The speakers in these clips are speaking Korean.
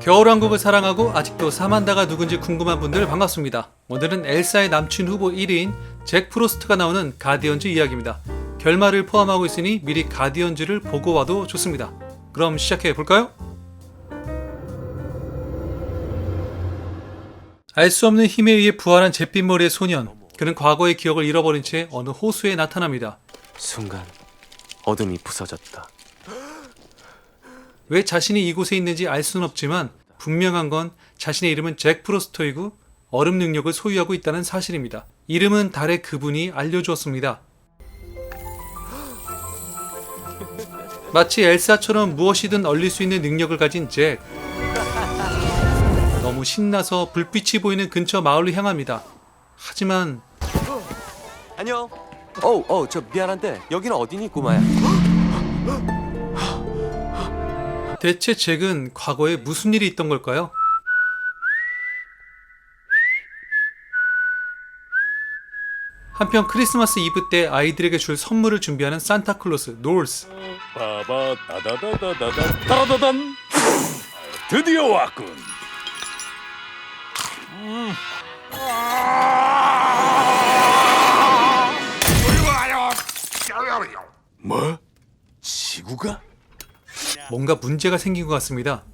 겨울왕국을 사랑하고 아직도 사만다가 누군지 궁금한 분들 반갑습니다. 오늘은 엘사의 남친 후보 1위인 잭 프로스트가 나오는 가디언즈 이야기입니다. 결말을 포함하고 있으니 미리 가디언즈를 보고 와도 좋습니다. 그럼 시작해볼까요? 알 수 없는 힘에 의해 부활한 잿빛머리의 소년. 그는 과거의 기억을 잃어버린 채 어느 호수에 나타납니다. 순간 어둠이 부서졌다. 왜 자신이 이곳에 있는지 알 수는 없지만 분명한 건 자신의 이름은 잭 프로스터이고 얼음 능력을 소유하고 있다는 사실입니다. 이름은 달의 그분이 알려주었습니다. 마치 엘사처럼 무엇이든 얼릴 수 있는 능력을 가진 잭. 너무 신나서 불빛이 보이는 근처 마을로 향합니다. 하지만 안녕. 저 미안한데 여기는 어디니 꼬마야? 대체 잭은 과거에 무슨 일이 있던 걸까요? 한편 크리스마스 이브 때 아이들에게 줄 선물을 준비하는 산타클로스 노르스. 바바 다다다다다다 따라다단. 드디어 왔군. 뭐? 지구가? 뭔가 문제가 생긴 것 같습니다.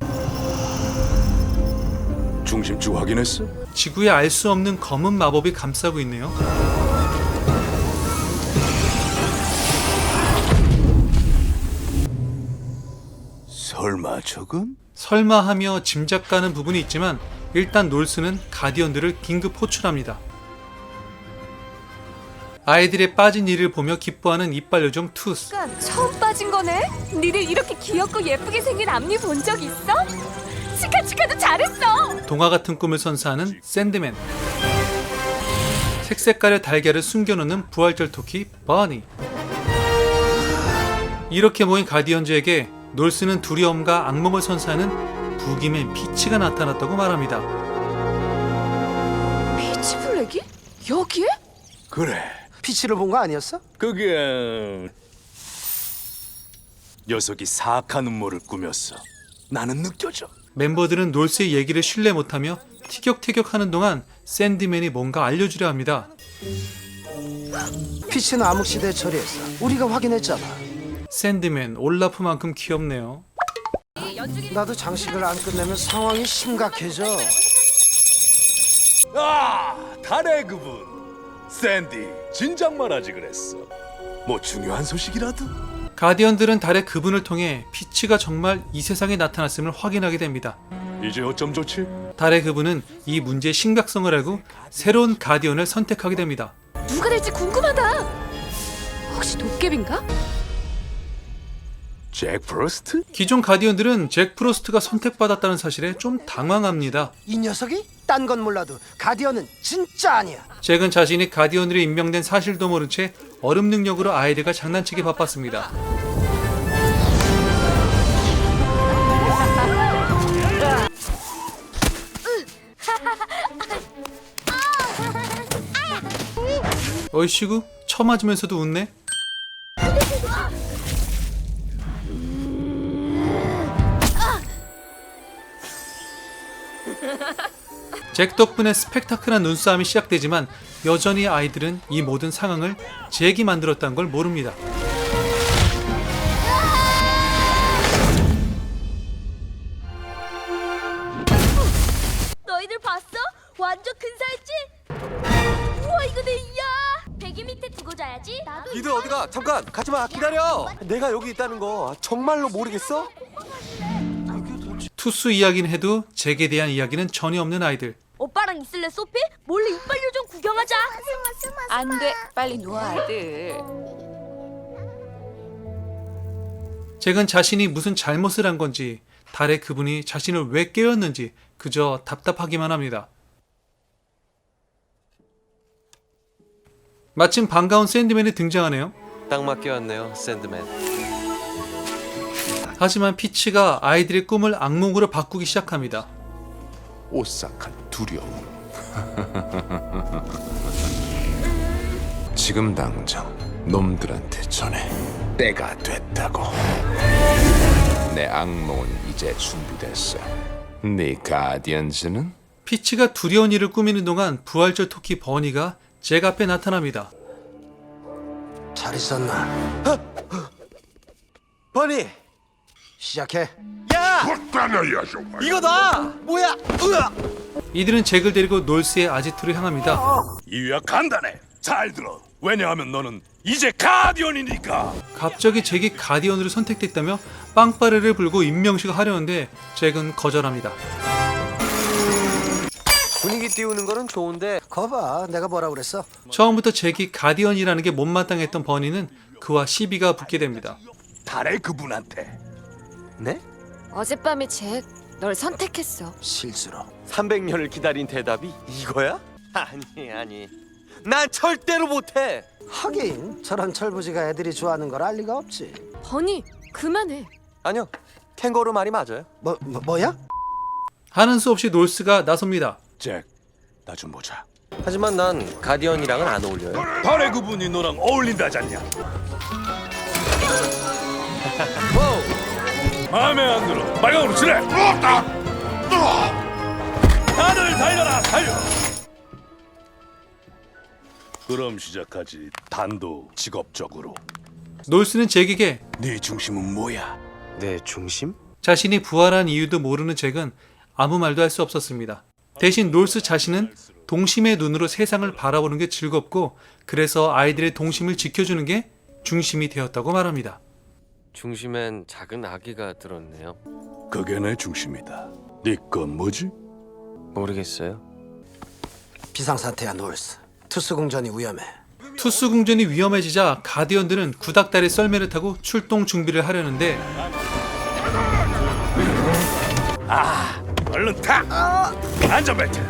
중심축 확인했어? 지구에 알 수 없는 검은 마법이 감싸고 있네요. 설마 저건? 설마 하며 짐작 가는 부분이 있지만 일단 놀스는 가디언들을 긴급 호출합니다. 아이들의 빠진 이를 보며 기뻐하는 이빨 요정 투스. 처음 빠진 거네? 니들 이렇게 귀엽고 예쁘게 생긴 앞니 본 적 있어? 치카치카도 잘했어! 동화 같은 꿈을 선사하는 샌드맨. 색색깔의 달걀을 숨겨놓는 부활절 토끼 버니. 이렇게 모인 가디언즈에게 놀스는 두려움과 악몽을 선사하는 부기맨 피치가 나타났다고 말합니다. 피치 블랙이? 여기에? 그래. 피치를 본 거 아니었어? 그게 녀석이 사악한 음모를 꾸몄어. 나는 느껴져. 멤버들은 놀스의 얘기를 신뢰 못하며 티격태격하는 동안 샌드맨이 뭔가 알려주려 합니다. 피치는 암흑시대에 처리했어. 우리가 확인했잖아. 샌드맨 올라프만큼 귀엽네요. 나도 장식을 안 끝내면 상황이 심각해져. 달의 그분 샌디 진작 말하지 그랬어. 뭐 중요한 소식이라도? 가디언들은 달의 그분을 통해 피치가 정말 이 세상에 나타났음을 확인하게 됩니다. 이제 어쩜 좋지? 달의 그분은 이 문제의 심각성을 알고 새로운 가디언을 선택하게 됩니다. 누가 될지 궁금하다! 혹시 도깨비인가? 잭 프로스트? 기존 가디언들은 잭 프로스트가 선택받았다는 사실에 좀 당황합니다. 이 녀석이? 딴 건 몰라도 가디언은 진짜 아니야. 잭은 자신이 가디언으로 임명된 사실도 모른 채 얼음 능력으로 아이들과 장난치기 바빴습니다. 어이씨구, 쳐맞으면서도 웃네. 잭 덕분에 스펙타클한 눈싸움이 시작되지만 여전히 아이들은 이 모든 상황을 잭이 만들었다는 걸 모릅니다. 너희들 봤어? 완전 근사했지? 우와 이거 내 이야. 베개 밑에 두고 자야지. 나도 니들 어디가? 잠깐 가지마 기다려. 내가 여기 있다는 거 정말로 모르겠어? 투스 이야기는 해도 잭에 대한 이야기는 전혀 없는 아이들. 오빠랑 있을래 소피? 몰래 이빨 요정 구경하자. 안 돼, 빨리 누워 아들. 잭은 자신이 무슨 잘못을 한 건지 달의 그분이 자신을 왜 깨웠는지 그저 답답하기만 합니다. 마침 반가운 샌드맨이 등장하네요. 딱 맞게 왔네요 샌드맨. 하지만 피치가 아이들의 꿈을 악몽으로 바꾸기 시작합니다. 오싹한 두려움. 지금 당장 놈들한테 전해. 때가 됐다고. 내 악몽은 이제 준비됐어. 네 가디언즈는? 피치가 두려운 일을 꾸미는 동안 부활절 토끼 버니가 잭 앞에 나타납니다. 잘 있었나? 버니, 시작해. 야! 이거다! 뭐야? 으아! 이들은 잭을 데리고 놀스의 아지트로 향합니다. 이유야 간단해. 잘 들어. 왜냐하면 너는 이제 가디언이니까. 갑자기 잭이 가디언으로 선택됐다며 빵빠레를 불고 임명식을 하려는데 잭은 거절합니다. 분위기 띄우는 거는 좋은데 거봐, 내가 뭐라 그랬어? 처음부터 잭이 가디언이라는 게 못마땅했던 버니는 그와 시비가 붙게 됩니다. 달의 그분한테. 네? 어젯밤에 잭, 널 선택했어. 실수로. 300년을 기다린 대답이 이거야? 아니. 난 절대로 못해. 하긴 저런 철부지가 애들이 좋아하는 걸 알 리가 없지. 버니, 그만해. 아니요. 캥거루 말이 맞아요. 뭐야? 하는 수 없이 놀스가 나섭니다. 잭, 나 좀 보자. 하지만 난 가디언이랑은 안 어울려요. 달의 그분이 너랑 어울린다잖냐. 마음에 안 들어. 빨강으로 칠해. 다들 달려라, 달려. 그럼 시작하지. 단도 직업적으로. 놀스는 잭에게 네 중심은 뭐야? 내 중심? 자신이 부활한 이유도 모르는 잭은 아무 말도 할 수 없었습니다. 대신 놀스 자신은 동심의 눈으로 세상을 바라보는 게 즐겁고 그래서 아이들의 동심을 지켜주는 게 중심이 되었다고 말합니다. 중심엔 작은 아기가 들었네요. 그게 내 중심이다. 네 건 뭐지? 모르겠어요. 비상사태야, 놀스. 투스궁전이 위험해. 투스궁전이 위험해지자 가디언들은 구닥다리 썰매를 타고 출동 준비를 하려는데 얼른 타! 안전벨트!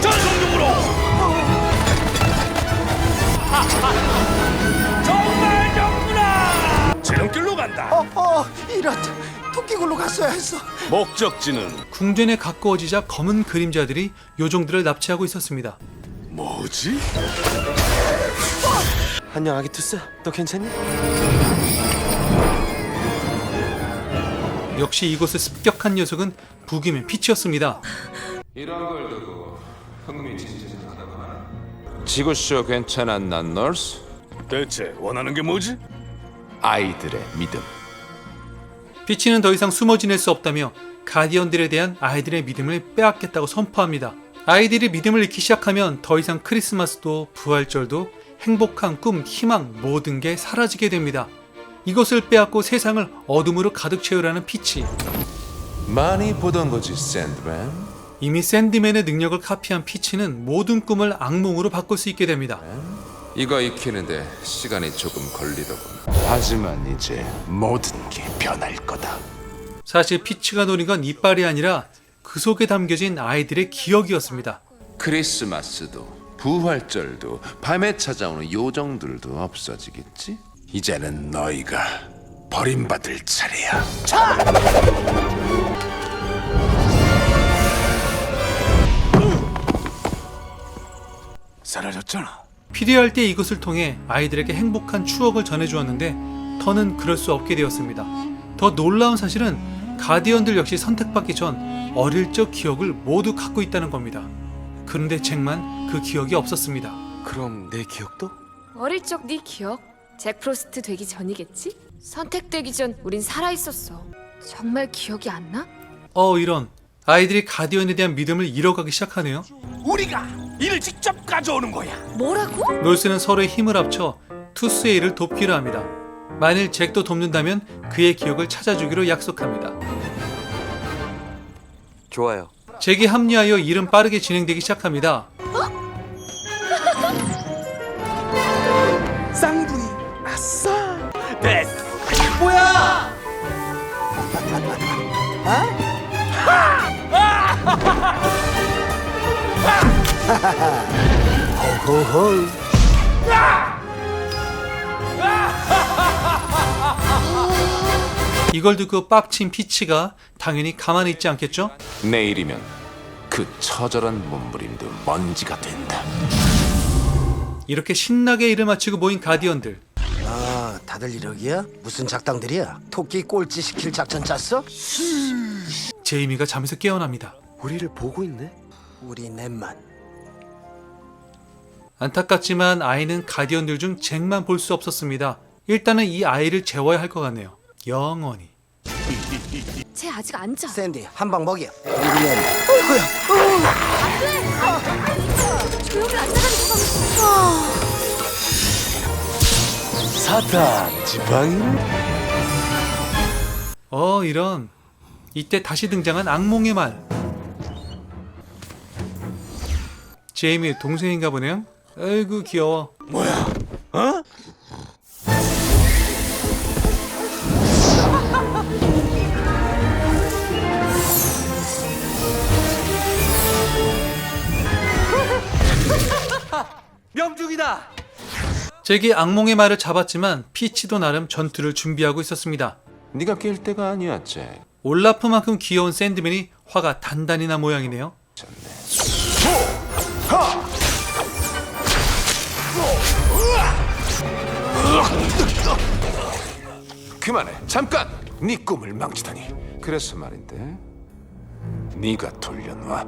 전속력으로! 정말 정구나! 지름길로 간다! 이런 토끼굴로 갔어야 했어. 목적지는 궁전에 가까워지자 검은 그림자들이 요정들을 납치하고 있었습니다. 뭐지? 안녕 아기 투스. 너 괜찮니? 역시 이곳을 습격한 녀석은 부기맨 피치였습니다. 이런 걸 두고 흥미진진하다고 하나? 지구쇼 괜찮았나, 널스? 대체 원하는 게 뭐지? 아이들의 믿음. 피치는 더 이상 숨어 지낼 수 없다며 가디언들에 대한 아이들의 믿음을 빼앗겠다고 선포합니다. 아이들이 믿음을 잃기 시작하면 더 이상 크리스마스도 부활절도 행복한 꿈, 희망 모든 게 사라지게 됩니다. 이것을 빼앗고 세상을 어둠으로 가득 채우라는 피치. 많이 보던 거지, 샌드맨? 이미 샌드맨의 능력을 카피한 피치는 모든 꿈을 악몽으로 바꿀 수 있게 됩니다. 이거 익히는데 시간이 조금 걸리더군. 하지만 이제 모든 게 변할 거다. 사실 피치가 노린 건 이빨이 아니라 그 속에 담겨진 아이들의 기억이었습니다. 크리스마스도 부활절도 밤에 찾아오는 요정들도 없어지겠지? 이제는 너희가 버림받을 차례야. 사라졌잖아. 필요할 때 이것을 통해 아이들에게 행복한 추억을 전해주었는데 더는 그럴 수 없게 되었습니다. 더 놀라운 사실은 가디언들 역시 선택받기 전 어릴 적 기억을 모두 갖고 있다는 겁니다. 그런데 잭만 그 기억이 없었습니다. 그럼 내 기억도? 어릴 적 네 기억? 잭 프로스트 되기 전이겠지? 선택되기 전 우린 살아있었어. 정말 기억이 안 나? 이런. 아이들이 가디언에 대한 믿음을 잃어가기 시작하네요. 우리가 이를 직접 가져오는 거야. 뭐라고? 놀스는 서로의 힘을 합쳐 투스의 일을 돕기로 합니다. 만일 잭도 돕는다면 그의 기억을 찾아주기로 약속합니다. 좋아요. 잭이 합류하여 일은 빠르게 진행되기 시작합니다. 쌍둥이. 아싸. 됐어. 뭐야? 호호. 이걸 듣고 빡친 피치가 당연히 가만히 있지 않겠죠? 내일이면 그 처절한 몸부림도 먼지가 된다. 이렇게 신나게 일을 마치고 모인 가디언들. 아, 다들 이러기야? 무슨 작당들이야? 토끼 꼴찌 시킬 작전 짰어? 제이미가 잠에서 깨어납니다. 우리를 보고 있네. 우리 넷만. 안타깝지만 아이는 가디언들 중 잭만 볼 수 없었습니다. 일단은 이 아이를 재워야 할 것 같네요. 영원히. 쟤 아직 안 자. 샌디 한 방 먹여. 조용히 앉아가지고. 사탄 지팡이. 이런. 이때 다시 등장한 악몽의 말. 제이미의 동생인가 보네요. 아이고 귀여워. 뭐야? 어? 명중이다. 잭이 악몽의 말을 잡았지만 피치도 나름 전투를 준비하고 있었습니다. 네가 깰 때가 아니야, 잭. 올라프만큼 귀여운 샌드맨이 화가 단단히 난 모양이네요. 그만해. 잠깐. 네 꿈을 망치다니. 그래서 말인데. 네가 돌려놔.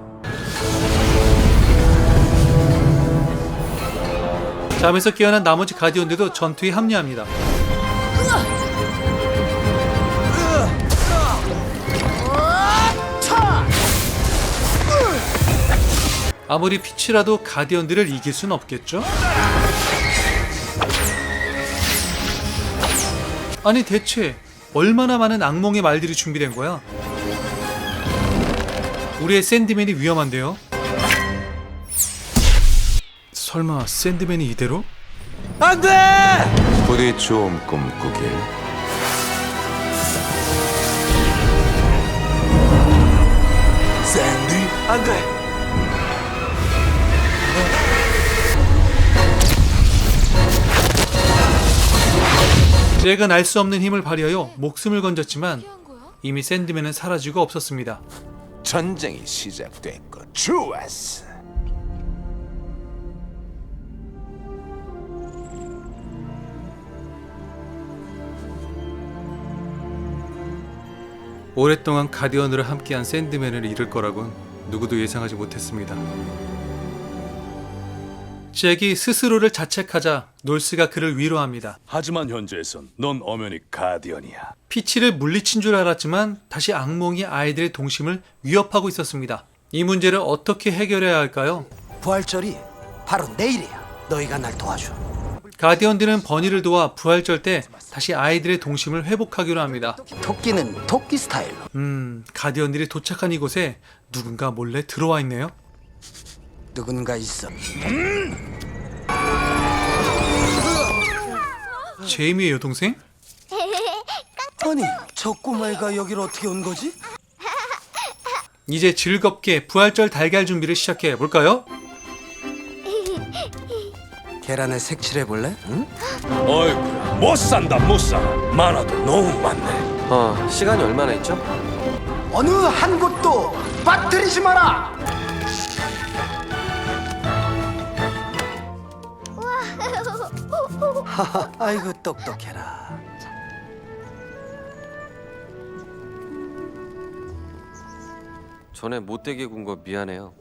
잠에서 깨어난 나머지 가디언들도 전투에 합류합니다. 아무리 피치라도 가디언들을 이길 순 없겠죠? 아니 대체 얼마나 많은 악몽의 말들이 준비된 거야? 우리의 샌드맨이 위험한데요? 설마 샌드맨이 이대로? 안 돼! 부디 좋은 꿈 꾸길. 샌디? 안 돼. 잭은 알 수 없는 힘을 발휘하여 목숨을 건졌지만 한 거야? 이미 샌드맨은 사라지고 없었습니다. 전쟁이 시작됐고 좋았어. 오랫동안 가디언으로 함께한 샌드맨을 잃을 거라곤 누구도 예상하지 못했습니다. 잭이 스스로를 자책하자 놀스가 그를 위로합니다. 하지만 현재에선 넌 엄연히 가디언이야. 피치를 물리친 줄 알았지만 다시 악몽이 아이들의 동심을 위협하고 있었습니다. 이 문제를 어떻게 해결해야 할까요? 부활절이 바로 내일이야. 너희가 날 도와줘. 가디언들은 버니를 도와 부활절 때 다시 아이들의 동심을 회복하기로 합니다. 토끼는 토끼 스타일로. 가디언들이 도착한 이곳에 누군가 몰래 들어와 있네요. 누군가 있어. 제이미의 여동생? 아니, 저 꼬마애가 여기로 어떻게 온 거지? 이제 즐겁게 부활절 달걀 준비를 시작해 볼까요? 계란에 색칠해 볼래? 응? 어이구야, 못 산다 못 살아. 많아도 너무 많네. 시간이 얼마나 있죠? 어느 한 곳도 빠뜨리지 마라. 하하, 아이고 똑똑해라. 전에 못되게 군 거 미안해요.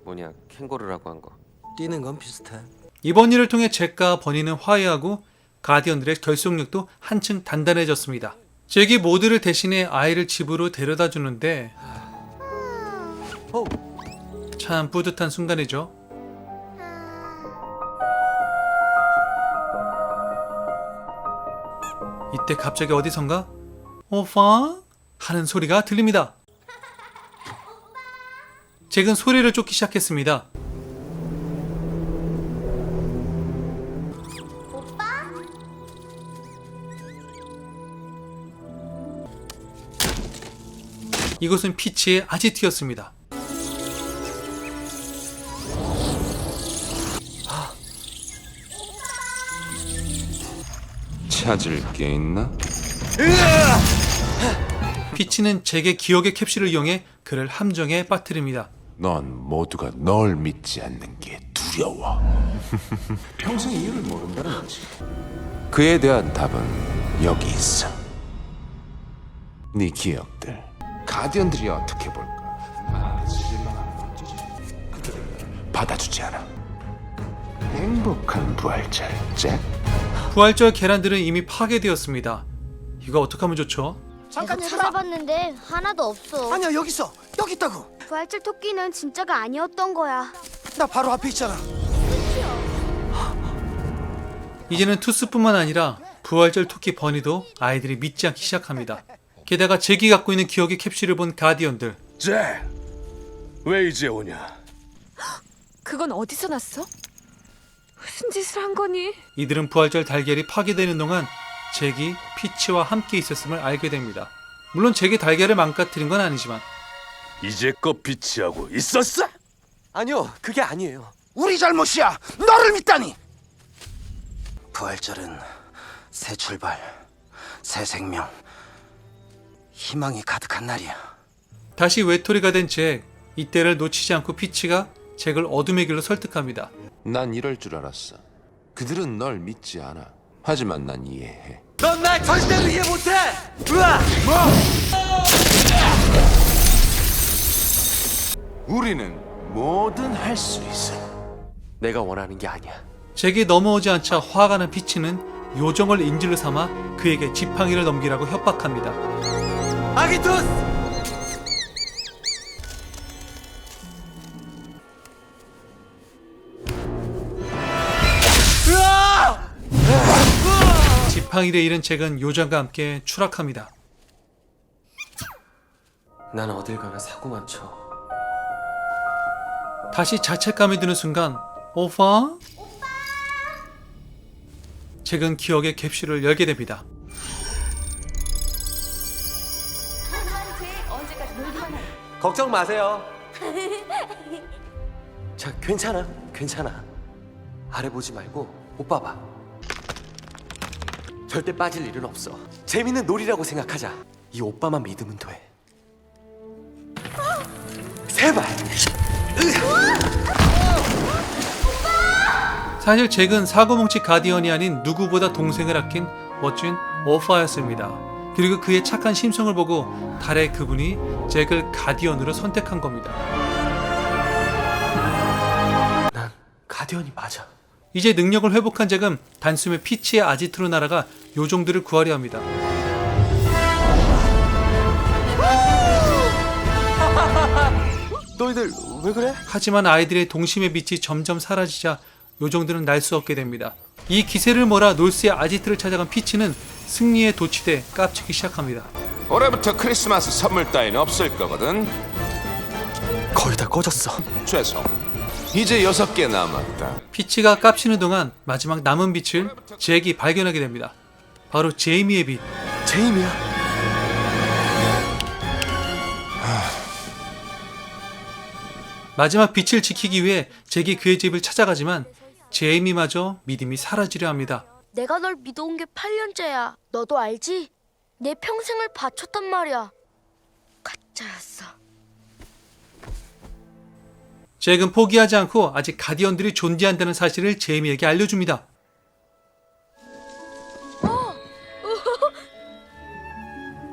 뭐냐, 캥거루라고 한 거. 뛰는 건 비슷해. 이번 일을 통해 잭과 버니는 화해하고 가디언들의 결속력도 한층 단단해졌습니다. 잭이 모두를 대신해 아이를 집으로 데려다 주는데 참 뿌듯한 순간이죠. 이때 갑자기 어디선가 오빠 하는 소리가 들립니다. 잭은 소리를 쫓기 시작했습니다. 이곳은 피치의 아지트였습니다. 찾을 게 있나? 피치는 잭의 기억의 캡슐을 이용해 그를 함정에 빠뜨립니다. 넌 모두가 널 믿지 않는 게 두려워. 평생 이유를 모른다는 거지. 그에 대한 답은 여기 있어. 네 기억들. 가디언들이 어떻게 볼까? 만들어지지만 하면 어쩌지? 그들은 받아주지 않아. 행복한 부활절 잭. 부활절 계란들은 이미 파괴되었습니다. 이거 어떡하면 좋죠? 계속 찾아봤는데 하나도 없어. 아니야, 여기 있어. 여기 있다고. 부활절 토끼는 진짜가 아니었던 거야. 나 바로 앞에 있잖아. 이제는 투스뿐만 아니라 부활절 토끼 버니도 아이들이 믿지 않기 시작합니다. 게다가 잭이 갖고 있는 기억의 캡슐을 본 가디언들. 잭, 왜 이제 오냐? 그건 어디서 났어? 무슨 짓을 한 거니? 이들은 부활절 달걀이 파괴되는 동안 잭이 피치와 함께 있었음을 알게 됩니다. 물론 잭의 달걀을 망가뜨린 건 아니지만 이제껏 비치하고 있었어? 아니요, 그게 아니에요. 우리 잘못이야. 너를 믿다니. 부활절은 새 출발, 새 생명, 희망이 가득한 날이야. 다시 외톨이가 된 잭. 이때를 놓치지 않고 피치가 잭을 어둠의 길로 설득합니다. 난 이럴 줄 알았어. 그들은 널 믿지 않아. 하지만 난 이해해. 넌 날 절대로 이해 못해. 으아! 우리는 뭐든 할 수 있어. 내가 원하는 게 아니야. 잭이 넘어오지 않자 화가 난 피치는 요정을 인질로 삼아 그에게 지팡이를 넘기라고 협박합니다. 아기토스! 지팡이를 잃은 잭은 요정과 함께 추락합니다. 난 어딜 가나 사고만 쳐. 다시 자책감이 드는 순간 오빠? 잭은 기억의 캡슐을 열게 됩니다. 걱정 마세요. 자, 괜찮아. 괜찮아. 아래 보지 말고 오빠 봐. 절대 빠질 일은 없어. 재밌는 놀이라고 생각하자. 이 오빠만 믿으면 돼. 제발. 사실 잭은 사고뭉치 가디언이 아닌 누구보다 동생을 아낀 멋진 오빠였습니다. 그리고 그의 착한 심성을 보고 달의 그분이 잭을 가디언으로 선택한 겁니다. 난 가디언이 맞아. 이제 능력을 회복한 잭은 단숨에 피치의 아지트로 날아가 요정들을 구하려 합니다. 너희들 왜 그래? 하지만 아이들의 동심의 빛이 점점 사라지자 요정들은 날 수 없게 됩니다. 이 기세를 몰아 놀스의 아지트를 찾아간 피치는 승리에 도취돼 깝치기 시작합니다. 올해부터 크리스마스 선물 따윈 없을 거거든. 거의 다 꺼졌어. 죄송. 이제 6개 남았다. 피치가 깝치는 동안 마지막 남은 빛을 잭이 발견하게 됩니다. 바로 제이미의 빛. 제임이야. 마지막 빛을 지키기 위해 잭이 그의 집을 찾아가지만 제이미마저 믿음이 사라지려 합니다. 내가 널 믿어온 게 8년째야. 너도 알지? 내 평생을 바쳤단 말이야. 가짜였어. 잭은 포기하지 않고 아직 가디언들이 존재한다는 사실을 제이미에게 알려줍니다.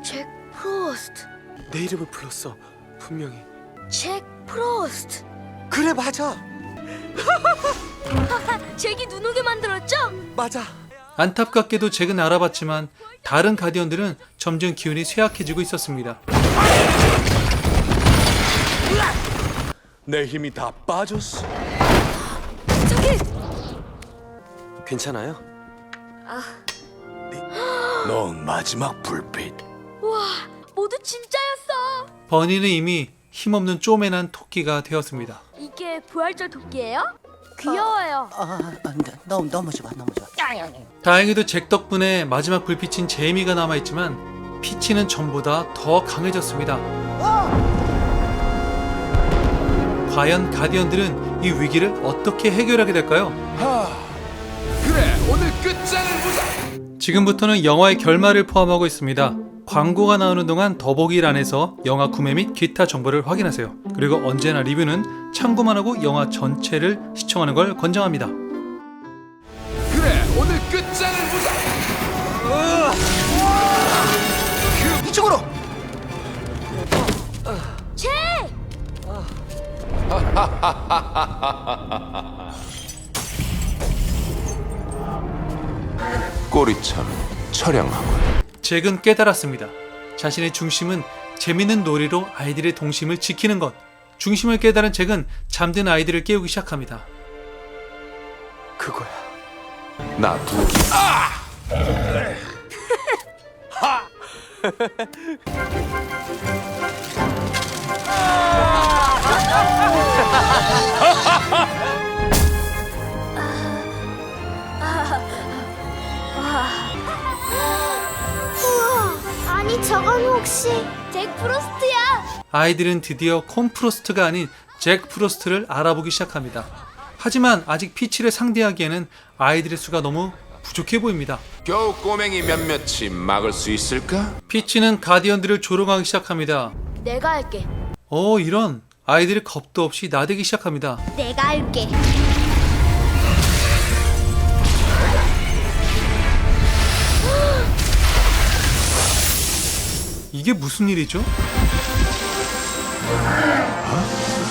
잭 프로스트. 내 이름을 불렀어. 분명히. 잭 프로스트. 그래, 맞아. 잭이 눈 오게 만들었죠? 맞아. 안타깝게도 잭은 알아봤지만 다른 가디언들은 점점 기운이 쇠약해지고 있었습니다. 내 힘이 다 빠졌어. 괜찮아요? 넌 마지막 불빛. 모두 진짜였어. 버니는 이미 힘없는 쪼맨한 토끼가 되었습니다. 이게 부활절 토끼예요? 귀여워요. 넘어져 봐. 다행히도 잭 덕분에 마지막 불빛인 제이미가 남아있지만 피치는 전보다 더 강해졌습니다. 과연 가디언들은 이 위기를 어떻게 해결하게 될까요? 그래, 오늘 끝장을 보자. 지금부터는 영화의 결말을 포함하고 있습니다. 광고가 나오는 동안 더보기란에서 영화 구매 및 기타 정보를 확인하세요. 그리고 언제나 리뷰는 참고만 하고 영화 전체를 시청하는 걸 권장합니다. 그래, 오늘 끝장을 보자. 이쪽으로. 꼴이 참 처량하군. 잭은 깨달았습니다. 자신의 중심은 재밌는 놀이로 아이들의 동심을 지키는 것. 중심을 깨달은 잭은 잠든 아이들을 깨우기 시작합니다. 그거야. 나 두기. 아니 저건 혹시 잭 프로스트야? 아이들은 드디어 콤프로스트가 아닌 잭 프로스트를 알아보기 시작합니다. 하지만 아직 피치를 상대하기에는 아이들의 수가 너무 부족해 보입니다. 겨우 꼬맹이 몇몇이 막을 수 있을까? 피치는 가디언들을 조롱하기 시작합니다. 내가 할게. 이런. 아이들이 겁도 없이 나대기 시작합니다. 내가 할게. 이게 무슨 일이죠?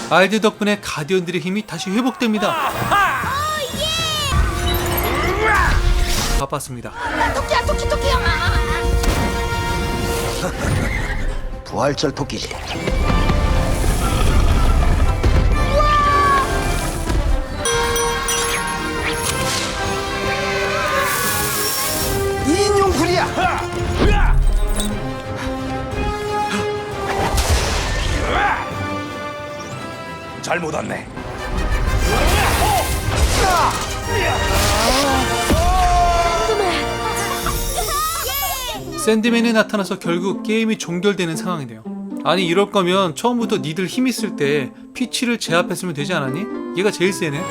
아이들 덕분에 가디언들의 힘이 다시 회복됩니다. 바빴습니다. 토끼야 토끼야. 부활절 토끼지. 인용불이야. 잘못 왔네. 샌드맨이 나타나서 결국 게임이 종결되는 상황이네요. 아니 이럴 거면 처음부터 니들 힘 있을 때 피치를 제압했으면 되지 않았니? 얘가 제일 세네.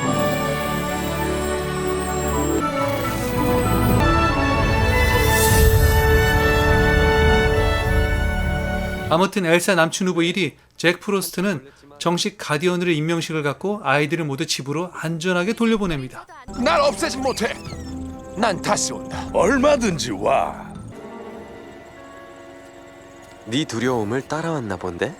아무튼 엘사 남친 후보 1위 잭 프로스트는 정식 가디언으로 임명식을 갖고 아이들을 모두 집으로 안전하게 돌려보냅니다. 날 없애지 못해. 난 다시 온다. 얼마든지 와. 네 두려움을 따라왔나 본데?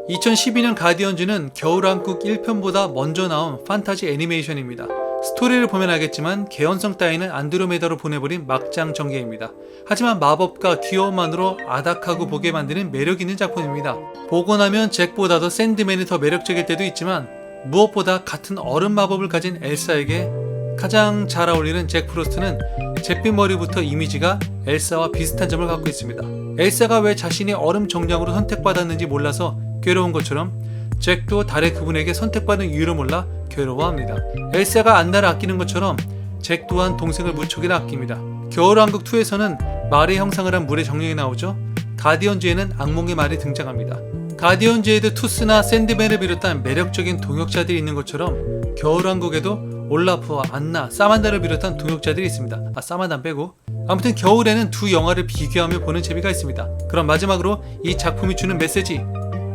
2012년 가디언즈는 겨울왕국 1편보다 먼저 나온 판타지 애니메이션입니다. 스토리를 보면 알겠지만 개연성 따위는 안드로메다로 보내버린 막장 전개입니다. 하지만 마법과 귀여움만으로 아닥하고 보게 만드는 매력 있는 작품입니다. 보고 나면 잭보다도 샌드맨이 더 매력적일 때도 있지만 무엇보다 같은 얼음 마법을 가진 엘사에게 가장 잘 어울리는 잭 프로스트는 잿빛 머리부터 이미지가 엘사와 비슷한 점을 갖고 있습니다. 엘사가 왜 자신이 얼음 정령으로 선택받았는지 몰라서 괴로운 것처럼 잭도 달의 그분에게 선택받은 이유를 몰라 괴로워합니다. 엘사가 안나를 아끼는 것처럼 잭 또한 동생을 무척이나 아낍니다. 겨울왕국 2에서는 말의 형상을 한 물의 정령이 나오죠. 가디언즈에는 악몽의 말이 등장합니다. 가디언즈에도 투스나 샌드맨을 비롯한 매력적인 동역자들이 있는 것처럼 겨울왕국에도 올라프와 안나, 사만다를 비롯한 동역자들이 있습니다. 사만다 빼고. 아무튼 겨울에는 두 영화를 비교하며 보는 재미가 있습니다. 그럼 마지막으로 이 작품이 주는 메시지.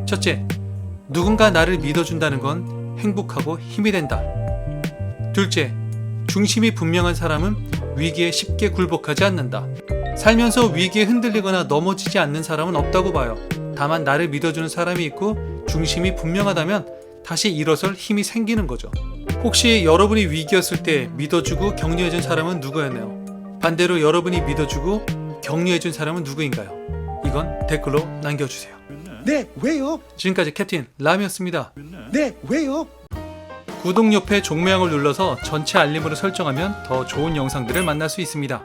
첫째, 누군가 나를 믿어준다는 건 행복하고 힘이 된다. 둘째, 중심이 분명한 사람은 위기에 쉽게 굴복하지 않는다. 살면서 위기에 흔들리거나 넘어지지 않는 사람은 없다고 봐요. 다만 나를 믿어주는 사람이 있고 중심이 분명하다면 다시 일어설 힘이 생기는 거죠. 혹시 여러분이 위기였을 때 믿어주고 격려해준 사람은 누구였나요? 반대로 여러분이 믿어주고 격려해준 사람은 누구인가요? 이건 댓글로 남겨주세요. 네, 왜요? 지금까지 캡틴 람이었습니다. 네, 왜요? 구독 옆에 종모양을 눌러서 전체 알림으로 설정하면 더 좋은 영상들을 만날 수 있습니다.